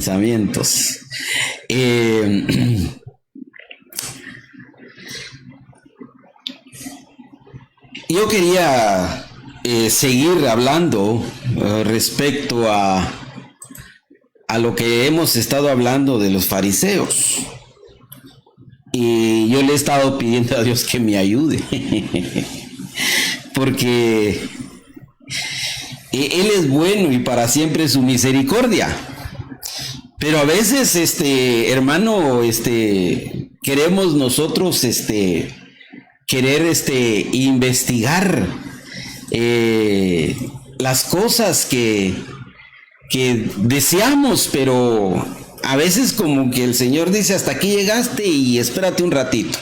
pensamientos. Yo quería seguir hablando respecto a lo que hemos estado hablando de los fariseos. Y yo le he estado pidiendo a Dios que me ayude, porque Él es bueno y para siempre su misericordia. Pero a veces, hermano, queremos nosotros, querer, investigar las cosas que deseamos, pero a veces como que el Señor dice, hasta aquí llegaste y espérate un ratito.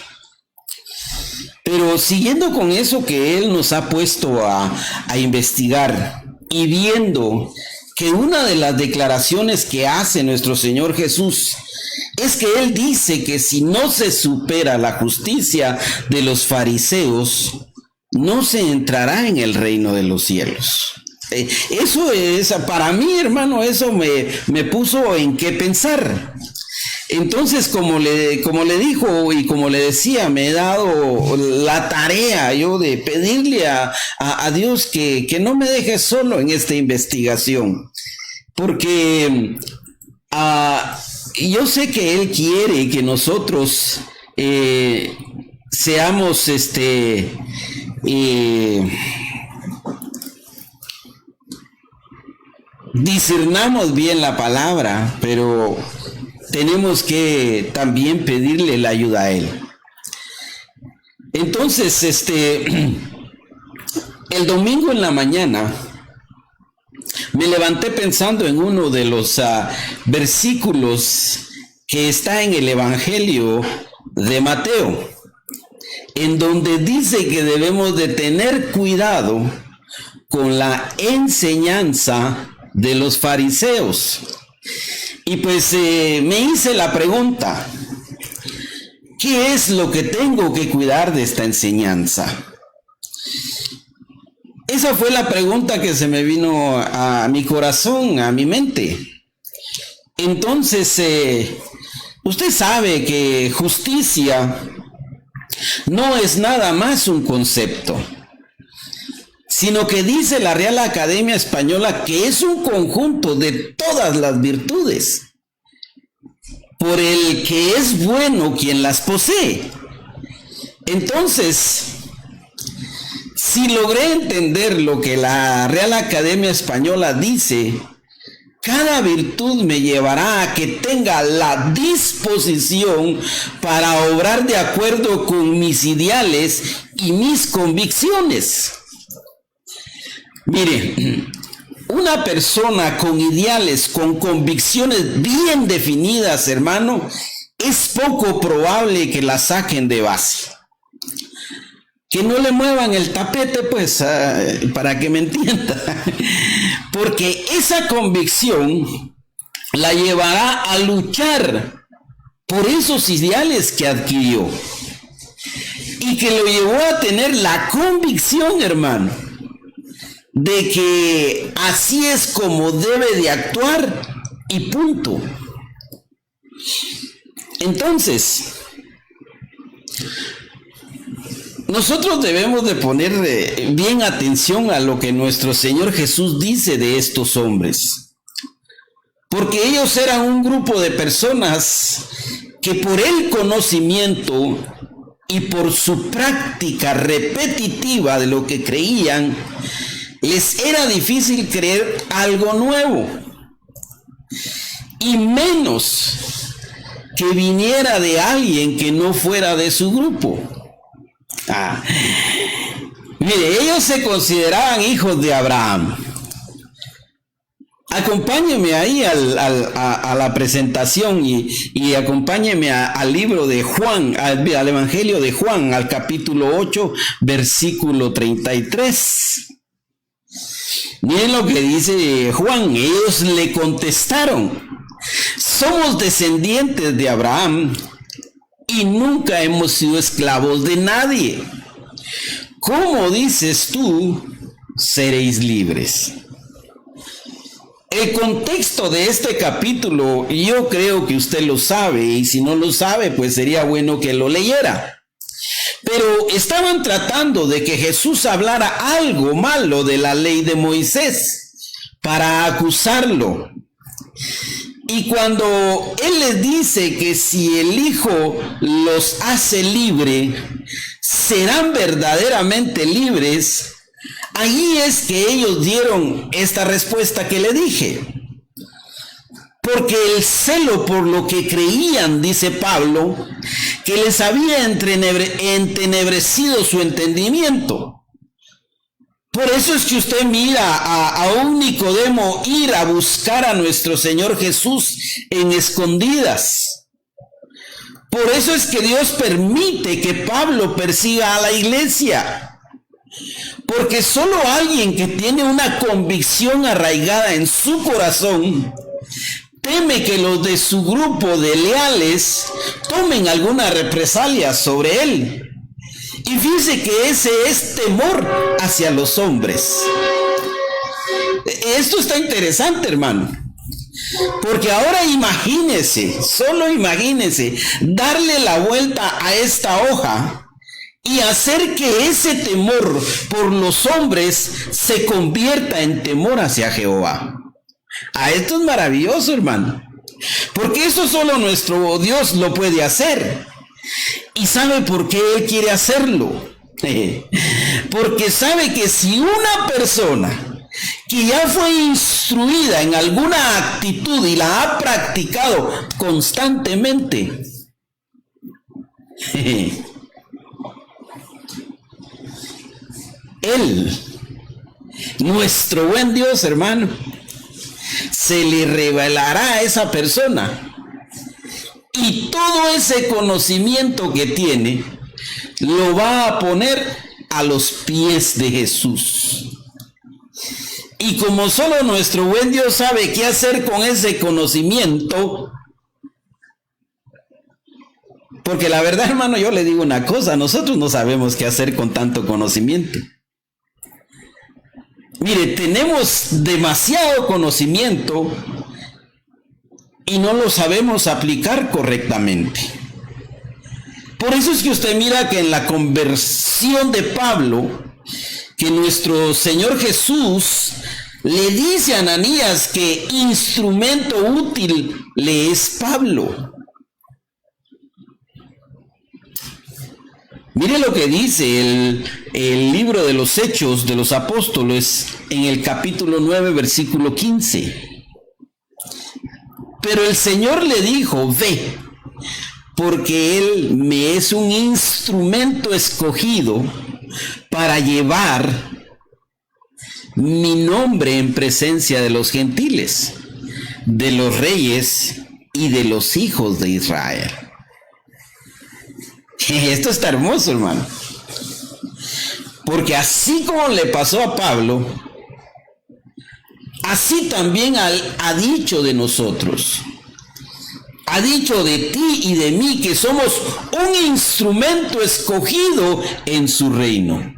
Pero siguiendo con eso que Él nos ha puesto a investigar y viendo que una de las declaraciones que hace nuestro Señor Jesús es que Él dice que si no se supera la justicia de los fariseos, no se entrará en el reino de los cielos. Eso es, para mí, hermano, eso me puso en qué pensar. Entonces, como le dijo y como le decía, me he dado la tarea yo de pedirle a Dios que no me deje solo en esta investigación. Porque yo sé que Él quiere que nosotros seamos discernamos bien la palabra, pero tenemos que también pedirle la ayuda a Él. Entonces, el domingo en la mañana me levanté pensando en uno de los versículos que está en el Evangelio de Mateo, en donde dice que debemos de tener cuidado con la enseñanza de los fariseos. Y pues me hice la pregunta, ¿qué es lo que tengo que cuidar de esta enseñanza? Esa fue la pregunta que se me vino a mi corazón, a mi mente. Entonces, usted sabe que justicia no es nada más un concepto, sino que dice la Real Academia Española que es un conjunto de todas las virtudes, por el que es bueno quien las posee. Entonces, si logré entender lo que la Real Academia Española dice, cada virtud me llevará a que tenga la disposición para obrar de acuerdo con mis ideales y mis convicciones. Mire, una persona con ideales, con convicciones bien definidas, hermano, es poco probable que la saquen de base. Que no le muevan el tapete, pues, para que me entienda. Porque esa convicción la llevará a luchar por esos ideales que adquirió. Y que lo llevó a tener la convicción, hermano, de que así es como debe de actuar y punto. Entonces, nosotros debemos de poner bien atención a lo que nuestro Señor Jesús dice de estos hombres, porque ellos eran un grupo de personas que por el conocimiento y por su práctica repetitiva de lo que creían, les era difícil creer algo nuevo, y menos que viniera de alguien que no fuera de su grupo. Mire, ellos se consideraban hijos de Abraham. Acompáñeme ahí a la presentación y acompáñeme al libro de Juan, al Evangelio de Juan, al capítulo 8, versículo 33. Miren lo que dice Juan. Ellos le contestaron: somos descendientes de Abraham y nunca hemos sido esclavos de nadie. ¿Cómo dices tú, seréis libres? El contexto de este capítulo yo creo que usted lo sabe, y si no lo sabe, pues sería bueno que lo leyera. Pero estaban tratando de que Jesús hablara algo malo de la ley de Moisés para acusarlo. Y cuando Él les dice que si el Hijo los hace libre, serán verdaderamente libres, allí es que ellos dieron esta respuesta que le dije. Porque el celo por lo que creían, dice Pablo, que les había entenebrecido su entendimiento. Por eso es que usted mira a un Nicodemo ir a buscar a nuestro Señor Jesús en escondidas. Por eso es que Dios permite que Pablo persiga a la iglesia. Porque solo alguien que tiene una convicción arraigada en su corazón teme que los de su grupo de leales tomen alguna represalia sobre él. Y fíjese que ese es temor hacia los hombres. Esto está interesante, hermano. Porque ahora imagínese, solo imagínese, darle la vuelta a esta hoja y hacer que ese temor por los hombres se convierta en temor hacia Jehová. Esto es maravilloso, hermano. Porque eso solo nuestro Dios lo puede hacer. ¿Y sabe por qué Él quiere hacerlo? Porque sabe que si una persona que ya fue instruida en alguna actitud y la ha practicado constantemente, Él, nuestro buen Dios, hermano, se le revelará a esa persona. Y todo ese conocimiento que tiene, lo va a poner a los pies de Jesús. Y como solo nuestro buen Dios sabe qué hacer con ese conocimiento, porque la verdad, hermano, yo le digo una cosa, nosotros no sabemos qué hacer con tanto conocimiento. Mire, tenemos demasiado conocimiento y no lo sabemos aplicar correctamente. Por eso es que usted mira que en la conversión de Pablo, que nuestro Señor Jesús le dice a Ananías que instrumento útil le es Pablo. Mire lo que dice el libro de los Hechos de los Apóstoles en el capítulo 9, versículo 15. Pero el Señor le dijo, ve, porque Él me es un instrumento escogido para llevar mi nombre en presencia de los gentiles, de los reyes y de los hijos de Israel. Esto está hermoso, hermano. Porque así como le pasó a Pablo, así también ha dicho de nosotros. Ha dicho de ti y de mí que somos un instrumento escogido en su reino.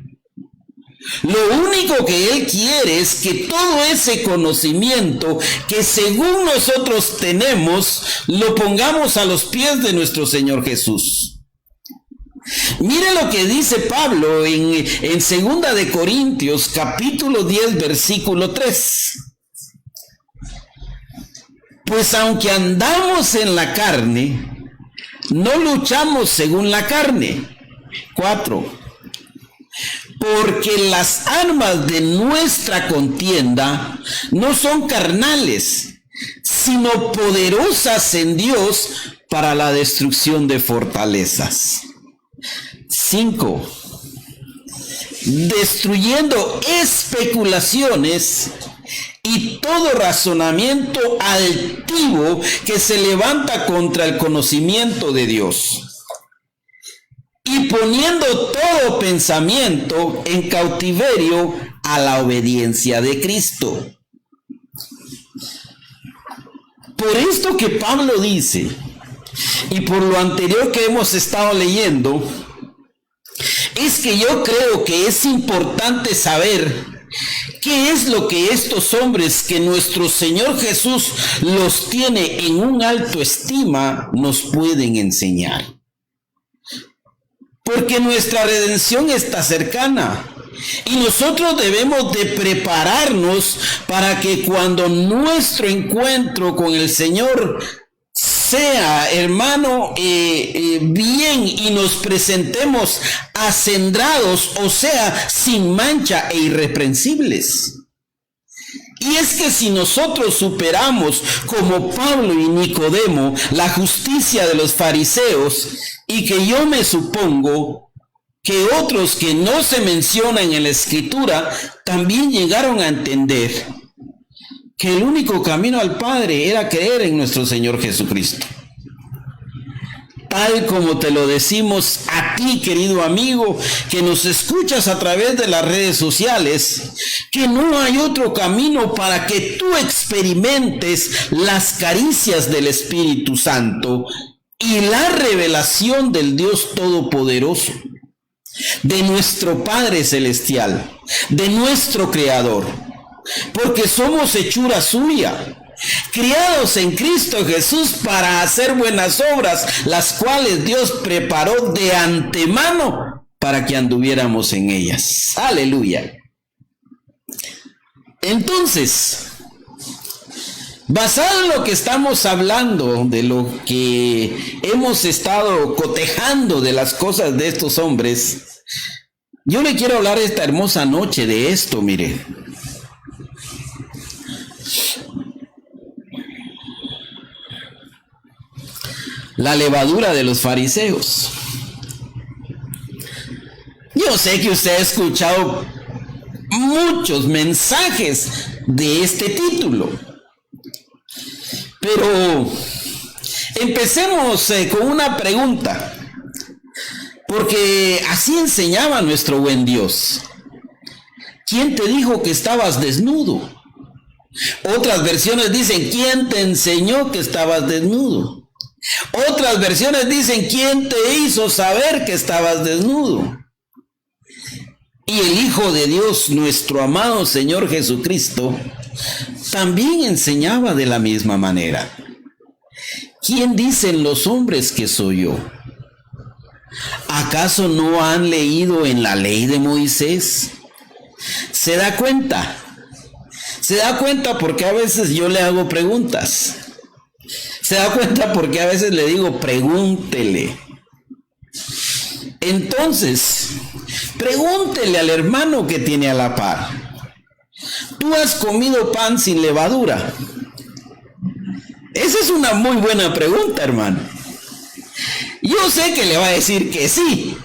Lo único que Él quiere es que todo ese conocimiento que según nosotros tenemos, lo pongamos a los pies de nuestro Señor Jesús. Mire lo que dice Pablo en 2 de Corintios, capítulo 10, versículo 3. Pues aunque andamos en la carne, no luchamos según la carne. 4. Porque las armas de nuestra contienda no son carnales, sino poderosas en Dios para la destrucción de fortalezas. 5. Destruyendo especulaciones y todo razonamiento altivo que se levanta contra el conocimiento de Dios, y poniendo todo pensamiento en cautiverio a la obediencia de Cristo. Por esto que Pablo dice, y por lo anterior que hemos estado leyendo, es que yo creo que es importante saber ¿Qué es lo que estos hombres que nuestro Señor Jesús los tiene en un alto estima nos pueden enseñar? Porque nuestra redención está cercana y nosotros debemos de prepararnos para que cuando nuestro encuentro con el Señor sea, hermano, bien, y nos presentemos acendrados, o sea, sin mancha e irreprensibles. Y es que si nosotros superamos, como Pablo y Nicodemo, la justicia de los fariseos, y que yo me supongo que otros que no se mencionan en la Escritura también llegaron a entender que el único camino al Padre era creer en nuestro Señor Jesucristo. Tal como te lo decimos a ti, querido amigo, que nos escuchas a través de las redes sociales, que no hay otro camino para que tú experimentes las caricias del Espíritu Santo y la revelación del Dios Todopoderoso, de nuestro Padre Celestial, de nuestro Creador. Porque somos hechura suya, criados en Cristo Jesús para hacer buenas obras, las cuales Dios preparó de antemano para que anduviéramos en ellas. Aleluya. Entonces, basado en lo que estamos hablando, de lo que hemos estado cotejando de las cosas de estos hombres, yo le quiero hablar esta hermosa noche de esto, mire. La levadura de los fariseos. Yo sé que usted ha escuchado muchos mensajes de este título, pero empecemos con una pregunta, porque así enseñaba nuestro buen Dios. ¿Quién te dijo que estabas desnudo? Otras versiones dicen, ¿quién te enseñó que estabas desnudo? Otras versiones dicen, ¿quién te hizo saber que estabas desnudo? Y el Hijo de Dios, nuestro amado Señor Jesucristo, también enseñaba de la misma manera. ¿Quién dicen los hombres que soy yo? ¿Acaso no han leído en la ley de Moisés? ¿Se da cuenta? Se da cuenta porque a veces yo le hago preguntas. Se da cuenta porque a veces le digo, pregúntele. Entonces, pregúntele al hermano que tiene a la par. ¿Tú has comido pan sin levadura? Esa es una muy buena pregunta, hermano. Yo sé que le va a decir que sí,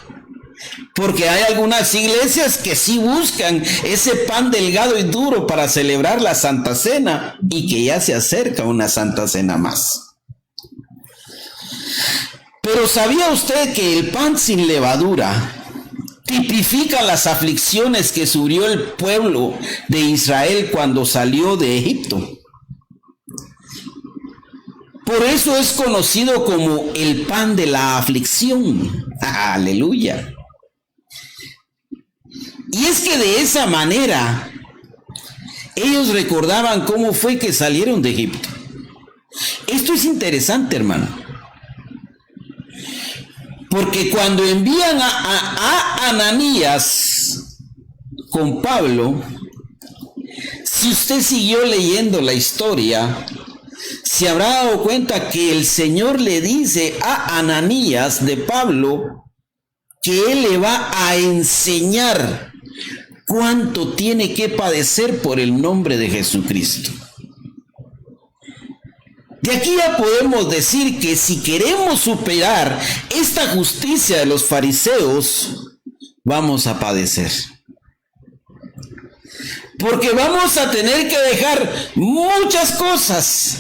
porque hay algunas iglesias que sí buscan ese pan delgado y duro para celebrar la Santa Cena y que ya se acerca una Santa Cena más. Pero ¿sabía usted que el pan sin levadura tipifica las aflicciones que sufrió el pueblo de Israel cuando salió de Egipto? Por eso es conocido como el pan de la aflicción. Aleluya. Y es que de esa manera ellos recordaban cómo fue que salieron de Egipto. Esto es interesante, hermano. Porque cuando envían a Ananías con Pablo, si usted siguió leyendo la historia, se habrá dado cuenta que el Señor le dice a Ananías de Pablo que él le va a enseñar cuánto tiene que padecer por el nombre de Jesucristo. De aquí ya podemos decir que si queremos superar esta justicia de los fariseos, vamos a padecer. Porque vamos a tener que dejar muchas cosas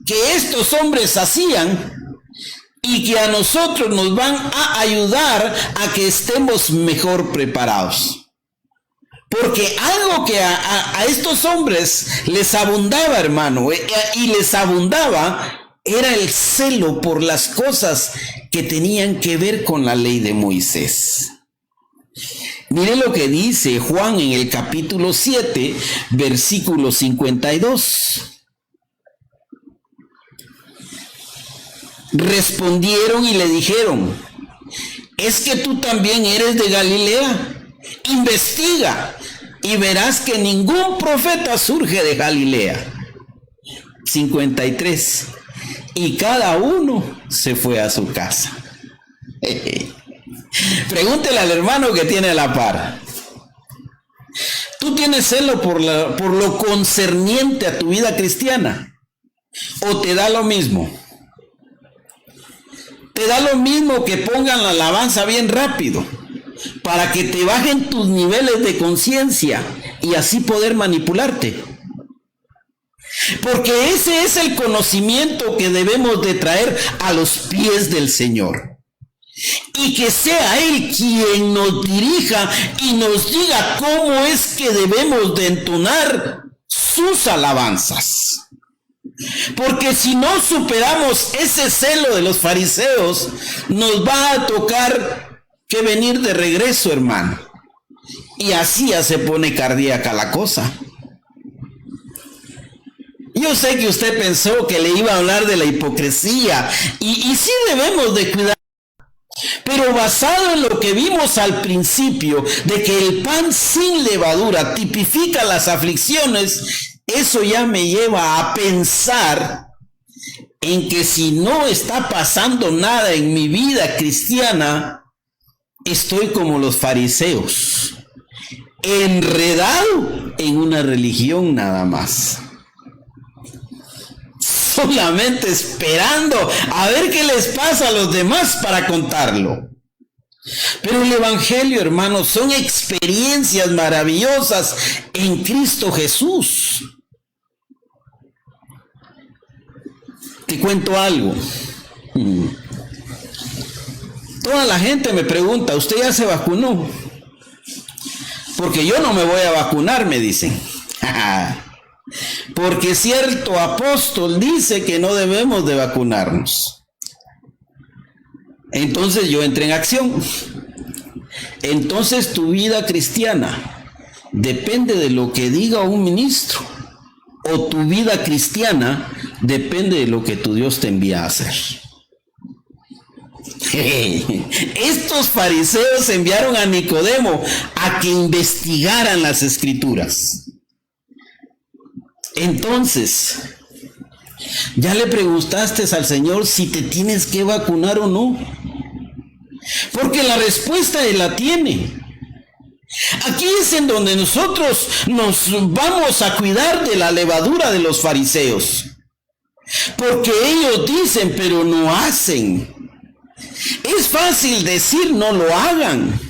que estos hombres hacían y que a nosotros nos van a ayudar a que estemos mejor preparados. Porque algo que a estos hombres les abundaba, hermano, y les abundaba, era el celo por las cosas que tenían que ver con la ley de Moisés. Mire lo que dice Juan en el capítulo 7, versículo 52. Respondieron y le dijeron: ¿es que tú también eres de Galilea? Investiga y verás que ningún profeta surge de Galilea. 53. Y cada uno se fue a su casa. Pregúntele al hermano que tiene a la par: ¿tú tienes celo por lo concerniente a tu vida cristiana? ¿O te da lo mismo? Te da lo mismo que pongan la alabanza bien rápido para que te bajen tus niveles de conciencia y así poder manipularte. Porque ese es el conocimiento que debemos de traer a los pies del Señor. Y que sea Él quien nos dirija y nos diga cómo es que debemos de entonar sus alabanzas. Porque si no superamos ese celo de los fariseos, nos va a tocar que venir de regreso, hermano. Y así ya se pone cardíaca la cosa. Yo sé que usted pensó que le iba a hablar de la hipocresía, y sí debemos de cuidar. Pero basado en lo que vimos al principio, de que el pan sin levadura tipifica las aflicciones, eso ya me lleva a pensar en que si no está pasando nada en mi vida cristiana, estoy como los fariseos, enredado en una religión nada más, solamente esperando a ver qué les pasa a los demás para contarlo. Pero el evangelio, hermanos, son experiencias maravillosas en Cristo Jesús. Te cuento algo. Toda la gente me pregunta: ¿usted ya se vacunó? Porque yo no me voy a vacunar, me dicen. Porque cierto apóstol dice que no debemos de vacunarnos. Entonces yo entré en acción. Entonces tu vida cristiana depende de lo que diga un ministro, o tu vida cristiana depende de lo que tu Dios te envía a hacer. Estos fariseos enviaron a Nicodemo a que investigaran las escrituras. Entonces, ¿ya le preguntaste al Señor si te tienes que vacunar o no? Porque la respuesta Él la tiene. Aquí es en donde nosotros nos vamos a cuidar de la levadura de los fariseos. Porque ellos dicen, pero no hacen. Es fácil decir no lo hagan.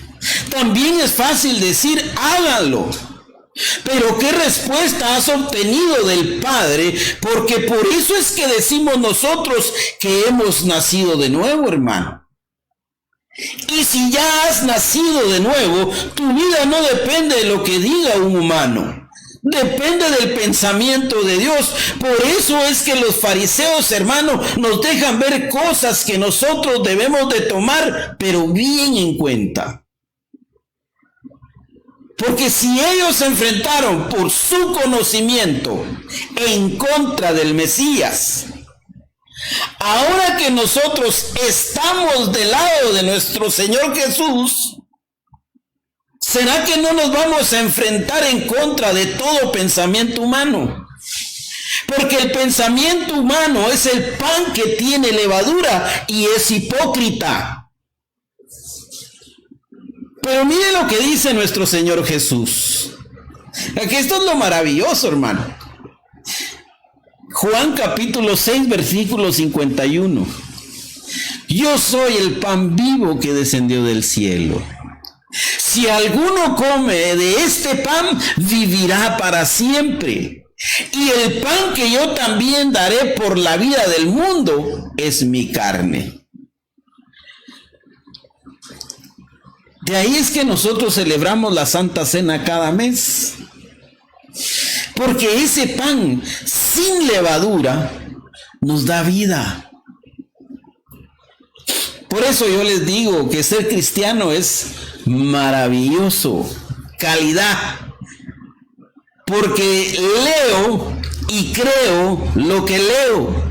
También es fácil decir háganlo. Pero ¿qué respuesta has obtenido del Padre? Porque por eso es que decimos nosotros que hemos nacido de nuevo, hermano. Y si ya has nacido de nuevo, tu vida no depende de lo que diga un humano. Depende del pensamiento de Dios. Por eso es que los fariseos, hermano, nos dejan ver cosas que nosotros debemos de tomar, pero bien en cuenta. Porque si ellos se enfrentaron por su conocimiento en contra del Mesías, ahora que nosotros estamos del lado de nuestro Señor Jesús, ¿será que no nos vamos a enfrentar en contra de todo pensamiento humano? Porque el pensamiento humano es el pan que tiene levadura y es hipócrita. Pero mire lo que dice nuestro Señor Jesús. Aquí esto es lo maravilloso, hermano. Juan capítulo 6, versículo 51. Yo soy el pan vivo que descendió del cielo. Si alguno come de este pan, vivirá para siempre. Y el pan que yo también daré por la vida del mundo es mi carne. De ahí es que nosotros celebramos la Santa Cena cada mes. Porque ese pan sin levadura nos da vida. Por eso yo les digo que ser cristiano es maravilloso, calidad, porque leo y creo lo que leo.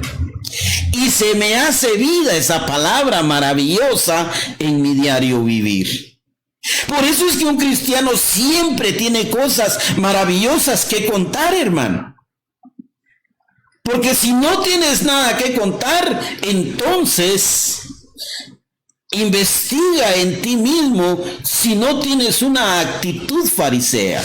Y se me hace vida esa palabra maravillosa en mi diario vivir. Por eso es que un cristiano siempre tiene cosas maravillosas que contar, hermano. Porque si no tienes nada que contar, entonces investiga en ti mismo si no tienes una actitud farisea.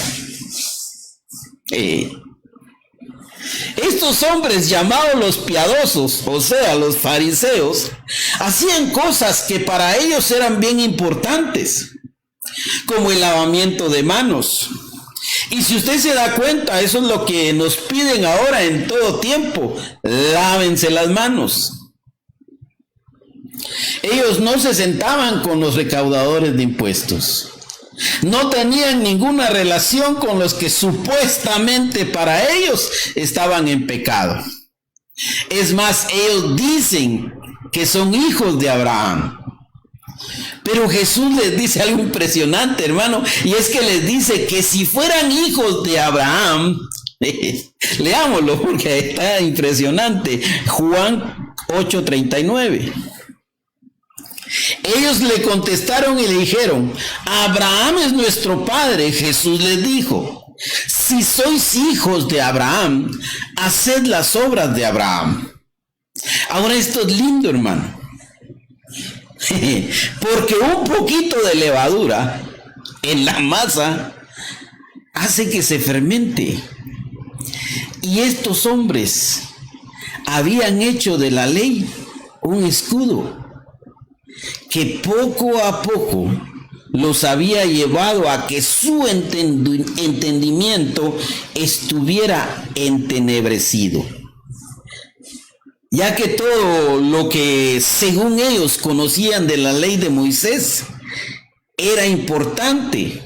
Estos hombres llamados los piadosos, o sea, los fariseos, hacían cosas que para ellos eran bien importantes, como el lavamiento de manos. Y si usted se da cuenta, eso es lo que nos piden ahora en todo tiempo: lávense las manos. Ellos no se sentaban con los recaudadores de impuestos. No tenían ninguna relación con los que supuestamente para ellos estaban en pecado. Es más, ellos dicen que son hijos de Abraham. Pero Jesús les dice algo impresionante, hermano, y es que les dice que si fueran hijos de Abraham, leámoslo porque está impresionante, Juan 8:39. Ellos le contestaron y le dijeron: Abraham es nuestro padre. Jesús les dijo: si sois hijos de Abraham, haced las obras de Abraham. Ahora esto es lindo, hermano, porque un poquito de levadura en la masa hace que se fermente. Y estos hombres habían hecho de la ley un escudo que poco a poco los había llevado a que su entendimiento estuviera entenebrecido, ya que todo lo que según ellos conocían de la ley de Moisés era importante.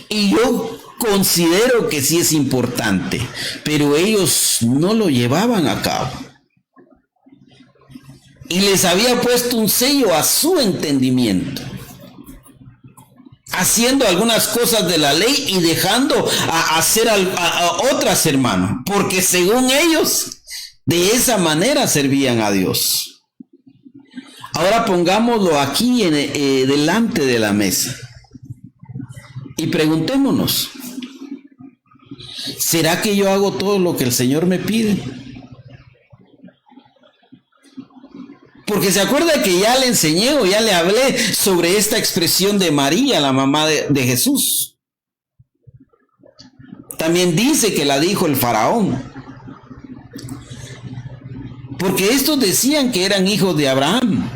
Y yo considero que sí es importante, pero ellos no lo llevaban a cabo. Y les había puesto un sello a su entendimiento, haciendo algunas cosas de la ley y dejando a hacer a otras, hermano, porque según ellos, de esa manera servían a Dios. Ahora pongámoslo aquí delante de la mesa y preguntémonos: ¿será que yo hago todo lo que el Señor me pide? Porque se acuerda que ya le enseñé o ya le hablé sobre esta expresión de María, la mamá de Jesús. También dice que la dijo el faraón. Porque estos decían que eran hijos de Abraham,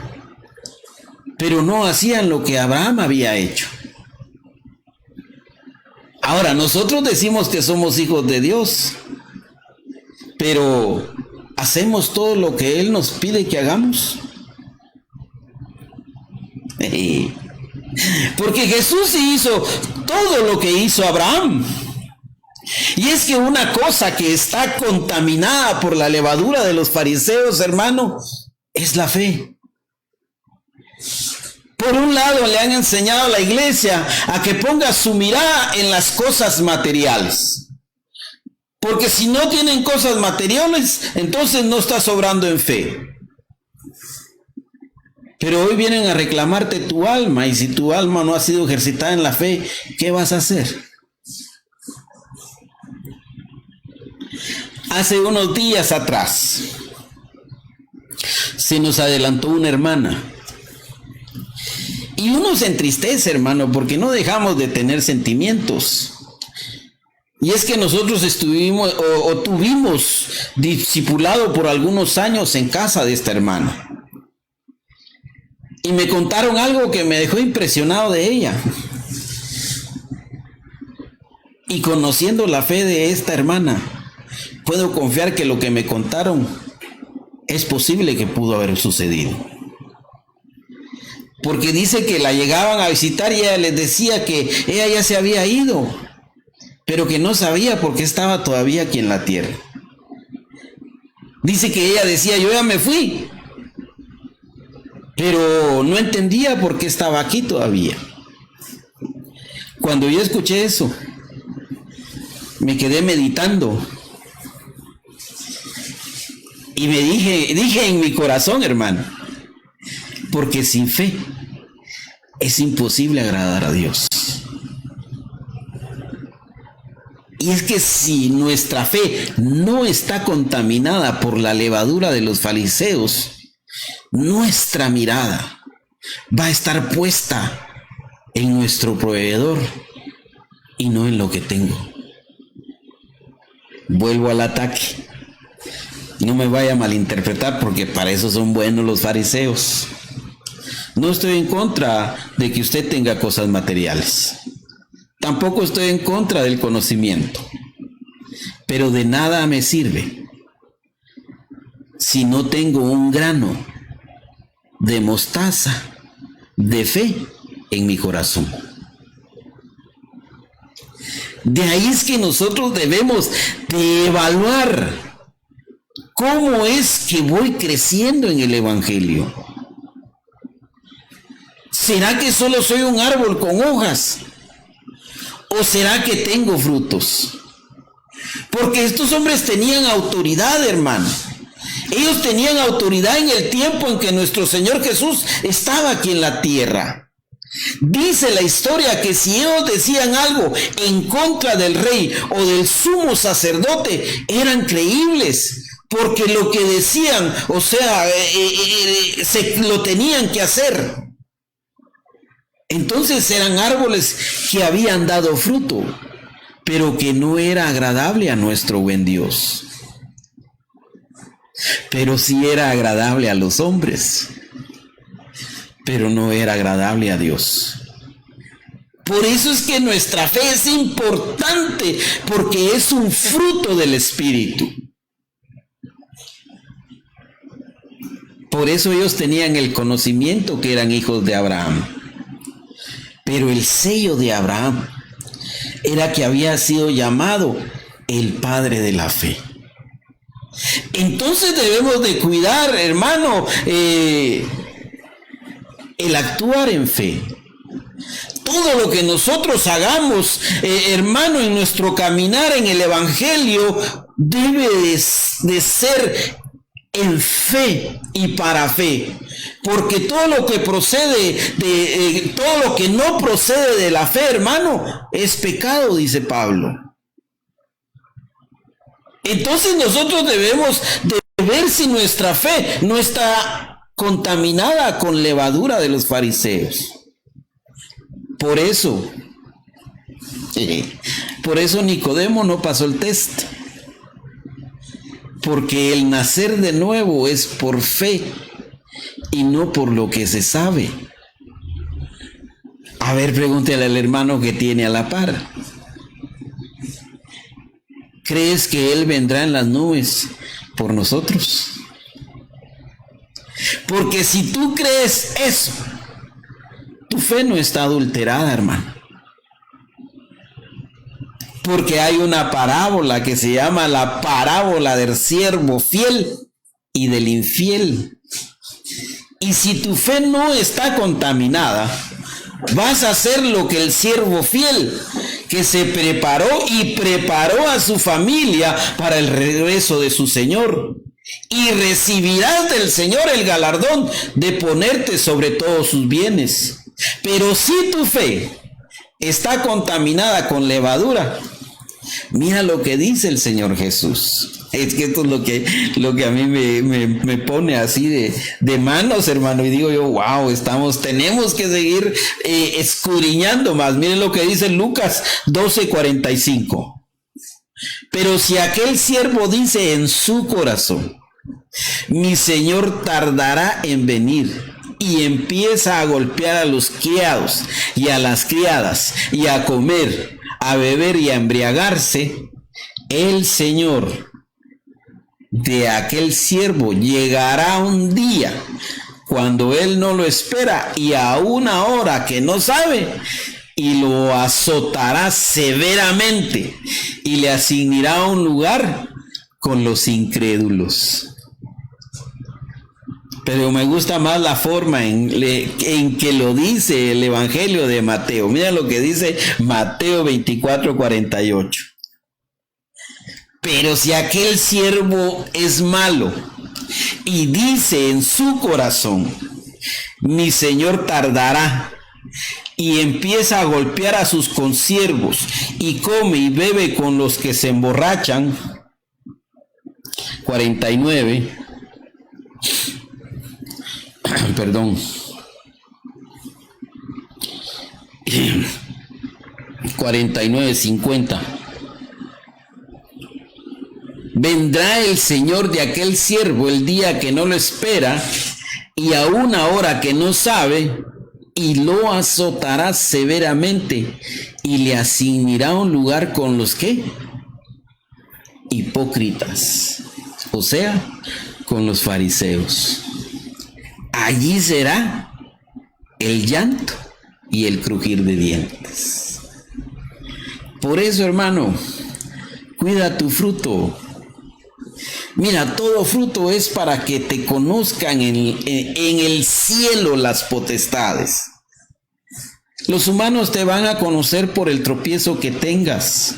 pero no hacían lo que Abraham había hecho. Ahora, nosotros decimos que somos hijos de Dios, pero ¿hacemos todo lo que Él nos pide que hagamos? Porque Jesús sí hizo todo lo que hizo Abraham. Y es que una cosa que está contaminada por la levadura de los fariseos, hermano, es la fe. Por un lado, le han enseñado a la iglesia a que ponga su mirada en las cosas materiales. Porque si no tienen cosas materiales, entonces no estás obrando en fe. Pero hoy vienen a reclamarte tu alma, y si tu alma no ha sido ejercitada en la fe, ¿qué vas a hacer? Hace unos días atrás se nos adelantó una hermana. Y uno se entristece, hermano, porque no dejamos de tener sentimientos. Y es que nosotros estuvimos o tuvimos discipulado por algunos años en casa de esta hermana. Y me contaron algo que me dejó impresionado de ella. Y conociendo la fe de esta hermana, puedo confiar que lo que me contaron es posible que pudo haber sucedido. Porque dice que la llegaban a visitar y ella les decía que ella ya se había ido, pero que no sabía por qué estaba todavía aquí en la tierra. Dice que ella decía: yo ya me fui, pero no entendía por qué estaba aquí todavía. Cuando yo escuché eso, me quedé meditando y me dije en mi corazón, hermano, porque sin fe es imposible agradar a Dios. Y es que si nuestra fe no está contaminada por la levadura de los fariseos, nuestra mirada va a estar puesta en nuestro proveedor y no en lo que tengo. Vuelvo al ataque. No me vaya a malinterpretar, porque para eso son buenos los fariseos. No estoy en contra de que usted tenga cosas materiales. Tampoco estoy en contra del conocimiento. Pero de nada me sirve si no tengo un grano de mostaza de fe en mi corazón. De ahí es que nosotros debemos de evaluar cómo es que voy creciendo en el Evangelio. ¿Será que solo soy un árbol con hojas? ¿O será que tengo frutos? Porque estos hombres tenían autoridad, hermano. Ellos tenían autoridad en el tiempo en que nuestro Señor Jesús estaba aquí en la tierra. Dice la historia que si ellos decían algo en contra del rey o del sumo sacerdote, eran creíbles, porque lo que decían, o sea, lo tenían que hacer. Entonces eran árboles que habían dado fruto, pero que no era agradable a nuestro buen Dios. Pero sí era agradable a los hombres, pero no era agradable a Dios. Por eso es que nuestra fe es importante, porque es un fruto del Espíritu. Por eso ellos tenían el conocimiento que eran hijos de Abraham. Pero el sello de Abraham era que había sido llamado el padre de la fe. Entonces debemos de cuidar, hermano, el actuar en fe. Todo lo que nosotros hagamos, hermano, en nuestro caminar en el Evangelio, debe de ser en fe y para fe. Porque todo lo que procede todo lo que no procede de la fe, hermano, es pecado, dice Pablo. Entonces nosotros debemos de ver si nuestra fe no está contaminada con levadura de los fariseos. Por eso Nicodemo no pasó el test. Porque el nacer de nuevo es por fe y no por lo que se sabe. A ver, pregúntale al hermano que tiene a la par. ¿Crees que Él vendrá en las nubes por nosotros? Porque si tú crees eso, tu fe no está adulterada, hermano. Porque hay una parábola que se llama la parábola del siervo fiel y del infiel. Y si tu fe no está contaminada, vas a hacer lo que el siervo fiel, que se preparó y preparó a su familia para el regreso de su Señor. Y recibirás del Señor el galardón de ponerte sobre todos sus bienes. Pero si tu fe está contaminada con levadura, mira lo que dice el Señor Jesús. Es que esto es lo que a mí me pone así de manos, hermano, y digo yo, wow, tenemos que seguir escudriñando más. Miren lo que dice Lucas 12:45. Pero si aquel siervo dice en su corazón, mi Señor tardará en venir, y empieza a golpear a los criados y a las criadas, y a comer, a beber y a embriagarse, el Señor de aquel siervo llegará un día cuando él no lo espera y a una hora que no sabe, y lo azotará severamente y le asignará un lugar con los incrédulos. Pero me gusta más la forma en que lo dice el Evangelio de Mateo. Mira lo que dice Mateo 24:48. Pero si aquel siervo es malo y dice en su corazón, mi señor tardará, y empieza a golpear a sus consiervos y come y bebe con los que se emborrachan, 49, perdón, 49, 50. Vendrá el Señor de aquel siervo el día que no lo espera y a una hora que no sabe, y lo azotará severamente y le asignará un lugar con los que hipócritas, o sea, con los fariseos. Allí será el llanto y el crujir de dientes. Por eso, hermano, cuida tu fruto. Mira, todo fruto es para que te conozcan en el cielo las potestades. Los humanos te van a conocer por el tropiezo que tengas,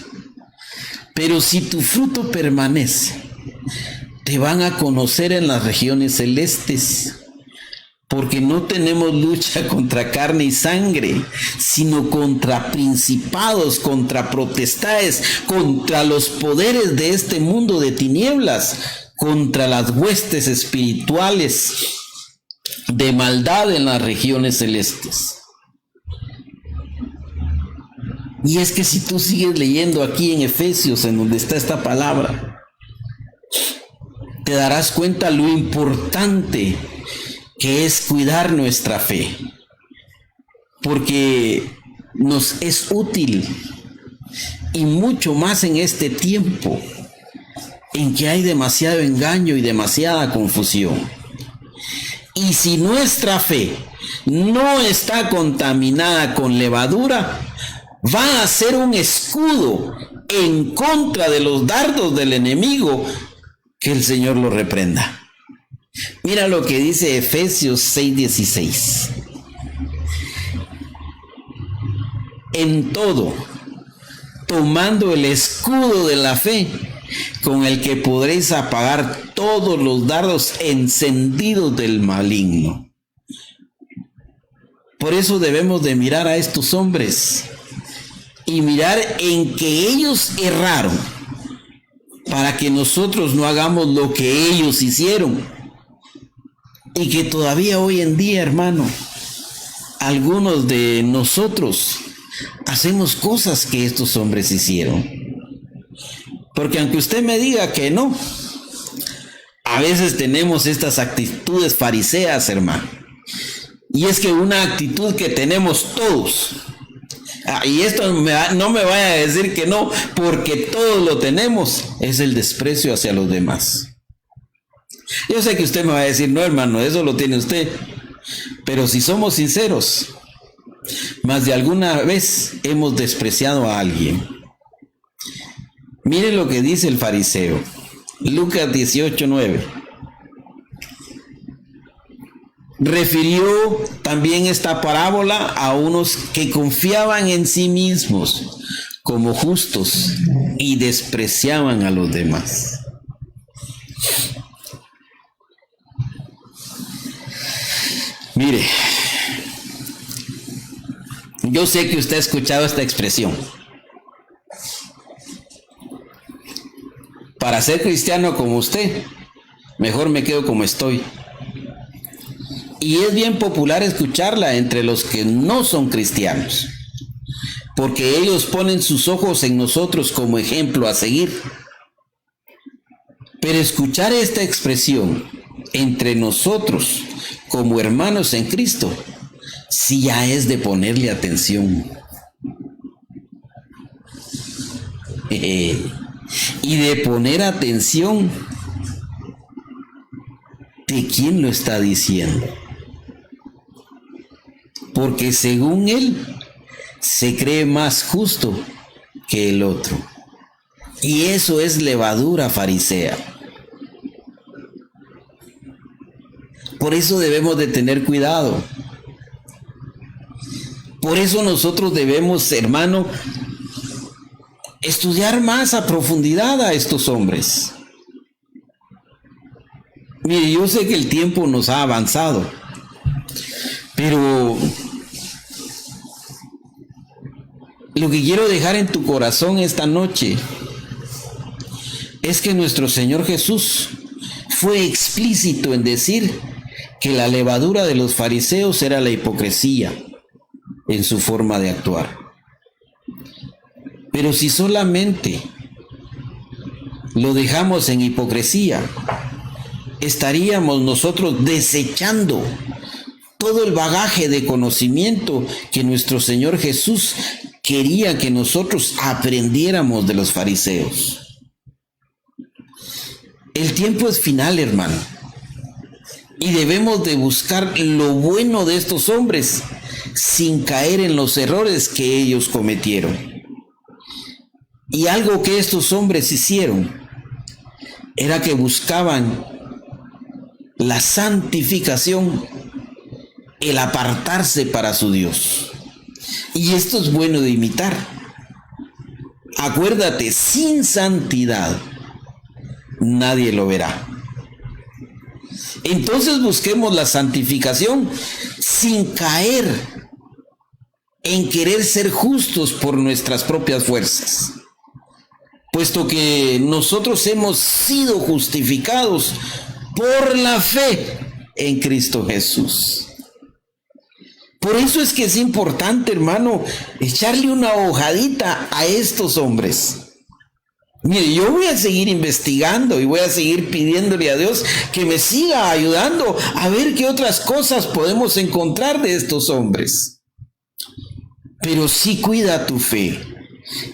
pero si tu fruto permanece, te van a conocer en las regiones celestes, porque no tenemos lucha contra carne y sangre, sino contra principados, contra potestades, contra los poderes de este mundo de tinieblas, contra las huestes espirituales de maldad en las regiones celestes. Y es que si tú sigues leyendo aquí en Efesios, en donde está esta palabra, te darás cuenta lo importante que es cuidar nuestra fe, porque nos es útil, y mucho más en este tiempo en que hay demasiado engaño y demasiada confusión. Y si nuestra fe no está contaminada con levadura, va a ser un escudo en contra de los dardos del enemigo. Que el Señor lo reprenda. Mira lo que dice Efesios 6:16. En todo, tomando el escudo de la fe, con el que podréis apagar todos los dardos encendidos del maligno. Por eso debemos de mirar a estos hombres y mirar en que ellos erraron, para que nosotros no hagamos lo que ellos hicieron. Y que todavía hoy en día, hermano, algunos de nosotros hacemos cosas que estos hombres hicieron. Porque aunque usted me diga que no, a veces tenemos estas actitudes fariseas, hermano. Y es que una actitud que tenemos todos, y esto no me vaya a decir que no, porque todos lo tenemos, es el desprecio hacia los demás. Yo sé que usted me va a decir, no, hermano, eso lo tiene usted. Pero si somos sinceros, más de alguna vez hemos despreciado a alguien. Mire lo que dice el fariseo. Lucas 18:9. Refirió también esta parábola a unos que confiaban en sí mismos como justos y despreciaban a los demás. Mire, yo sé que usted ha escuchado esta expresión. Para ser cristiano como usted, mejor me quedo como estoy. Y es bien popular escucharla entre los que no son cristianos, porque ellos ponen sus ojos en nosotros como ejemplo a seguir. Pero escuchar esta expresión entre nosotros como hermanos en Cristo, sí ya es de ponerle atención. Y de poner atención de quién lo está diciendo. Porque según él, se cree más justo que el otro. Y eso es levadura farisea. Por eso debemos de tener cuidado. Por eso nosotros debemos, hermano, estudiar más a profundidad a estos hombres. Mire, yo sé que el tiempo nos ha avanzado, pero lo que quiero dejar en tu corazón esta noche es que nuestro Señor Jesús fue explícito en decir que la levadura de los fariseos era la hipocresía en su forma de actuar. Pero si solamente lo dejamos en hipocresía, estaríamos nosotros desechando todo el bagaje de conocimiento que nuestro Señor Jesús quería que nosotros aprendiéramos de los fariseos. El tiempo es final, hermano, y debemos de buscar lo bueno de estos hombres sin caer en los errores que ellos cometieron. Y algo que estos hombres hicieron era que buscaban la santificación, el apartarse para su Dios. Y esto es bueno de imitar. Acuérdate, sin santidad nadie lo verá. Entonces busquemos la santificación sin caer en querer ser justos por nuestras propias fuerzas, puesto que nosotros hemos sido justificados por la fe en Cristo Jesús. Por eso es que es importante, hermano, echarle una hojadita a estos hombres. Mire, yo voy a seguir investigando y voy a seguir pidiéndole a Dios que me siga ayudando a ver qué otras cosas podemos encontrar de estos hombres. Pero sí cuida tu fe,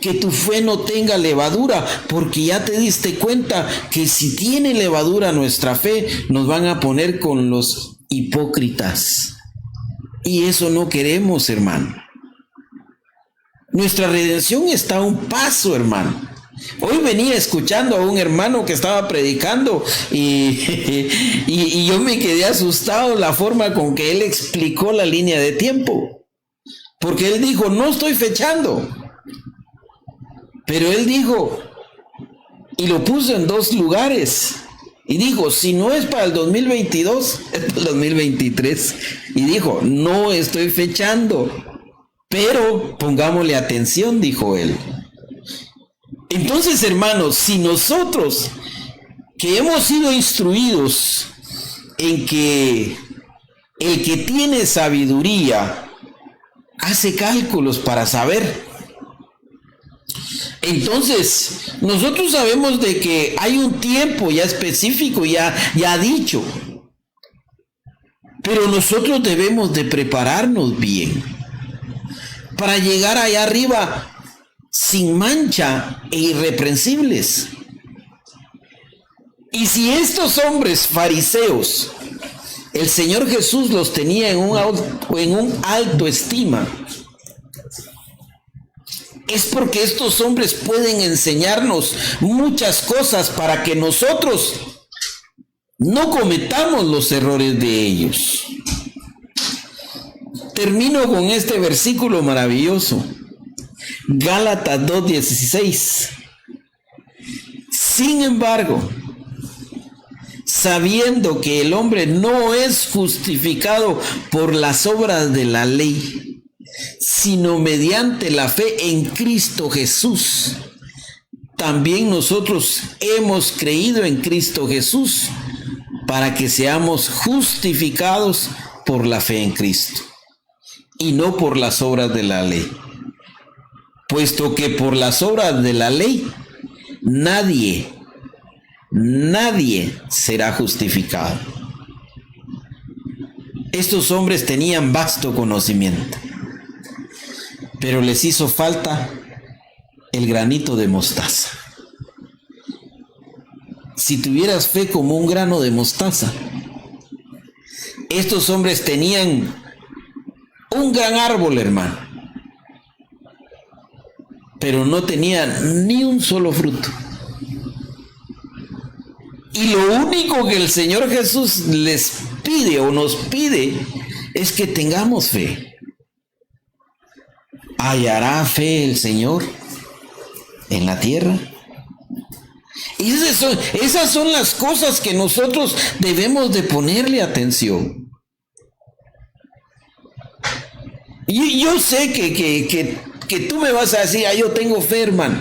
que tu fe no tenga levadura, porque ya te diste cuenta que si tiene levadura nuestra fe, nos van a poner con los hipócritas. Y eso no queremos, hermano. Nuestra redención está a un paso, hermano. Hoy venía escuchando a un hermano que estaba predicando y yo me quedé asustado la forma con que él explicó la línea de tiempo. Porque él dijo, no estoy fechando. Pero él dijo, y lo puso en dos lugares. Y dijo, si no es para el 2022, es para el 2023. Y dijo, no estoy fechando. Pero pongámosle atención, dijo él. Entonces, hermanos, si nosotros que hemos sido instruidos en que el que tiene sabiduría hace cálculos para saber, entonces nosotros sabemos de que hay un tiempo ya específico, ya dicho, pero nosotros debemos de prepararnos bien para llegar allá arriba sin mancha e irreprensibles. Y si estos hombres fariseos, el Señor Jesús los tenía en un alto estima, es porque estos hombres pueden enseñarnos muchas cosas para que nosotros no cometamos los errores de ellos. Termino con este versículo maravilloso. Gálatas 2:16. Sin embargo, sabiendo que el hombre no es justificado por las obras de la ley, sino mediante la fe en Cristo Jesús, también nosotros hemos creído en Cristo Jesús para que seamos justificados por la fe en Cristo y no por las obras de la ley. Puesto que por las obras de la ley nadie será justificado. Estos hombres tenían vasto conocimiento, pero les hizo falta el granito de mostaza. Si tuvieras fe como un grano de mostaza, estos hombres tenían un gran árbol, hermano, pero no tenían ni un solo fruto. Y lo único que el Señor Jesús les pide o nos pide es que tengamos fe. ¿Hallará fe el Señor en la tierra? Y esas son las cosas que nosotros debemos de ponerle atención. Y yo sé que tú me vas a decir, yo tengo fe, hermano.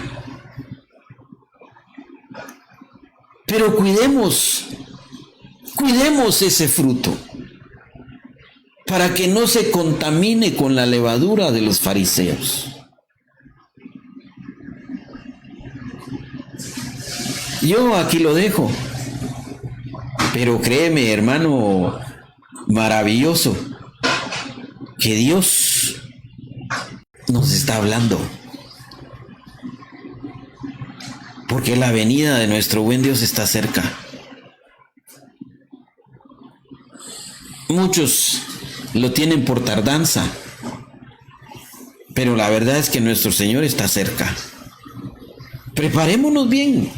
Pero cuidemos ese fruto para que no se contamine con la levadura de los fariseos. Yo aquí lo dejo, pero créeme, hermano, maravilloso, que Dios nos está hablando, porque la venida de nuestro buen Dios está cerca. Muchos lo tienen por tardanza, pero la verdad es que nuestro Señor está cerca. Preparémonos bien.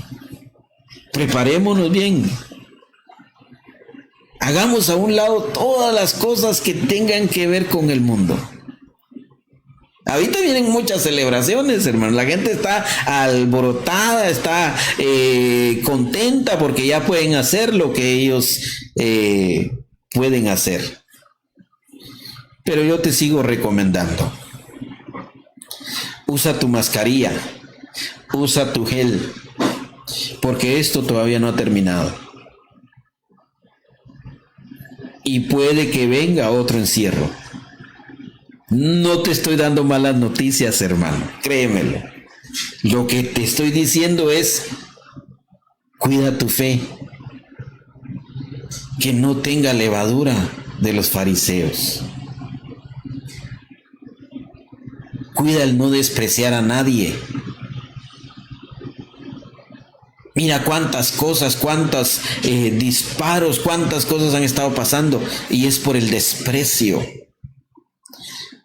Hagamos a un lado todas las cosas que tengan que ver con el mundo. Ahorita vienen muchas celebraciones, hermano. La gente está alborotada, está contenta porque ya pueden hacer lo que ellos pueden hacer. Pero yo te sigo recomendando. Usa tu mascarilla, usa tu gel, porque esto todavía no ha terminado. Y puede que venga otro encierro. No te estoy dando malas noticias, hermano, créemelo. Lo que te estoy diciendo es, cuida tu fe, que no tenga levadura de los fariseos. Cuida el no despreciar a nadie. Mira cuántas cosas, cuántos disparos, cuántas cosas han estado pasando, y es por el desprecio.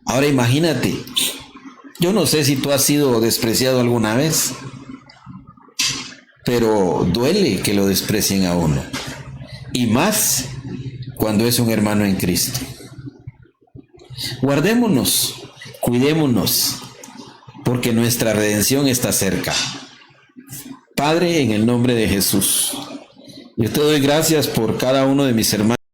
Ahora imagínate, yo no sé si tú has sido despreciado alguna vez, pero duele que lo desprecien a uno, y más cuando es un hermano en Cristo. Guardémonos, cuidémonos, porque nuestra redención está cerca. Padre, en el nombre de Jesús, yo te doy gracias por cada uno de mis hermanos.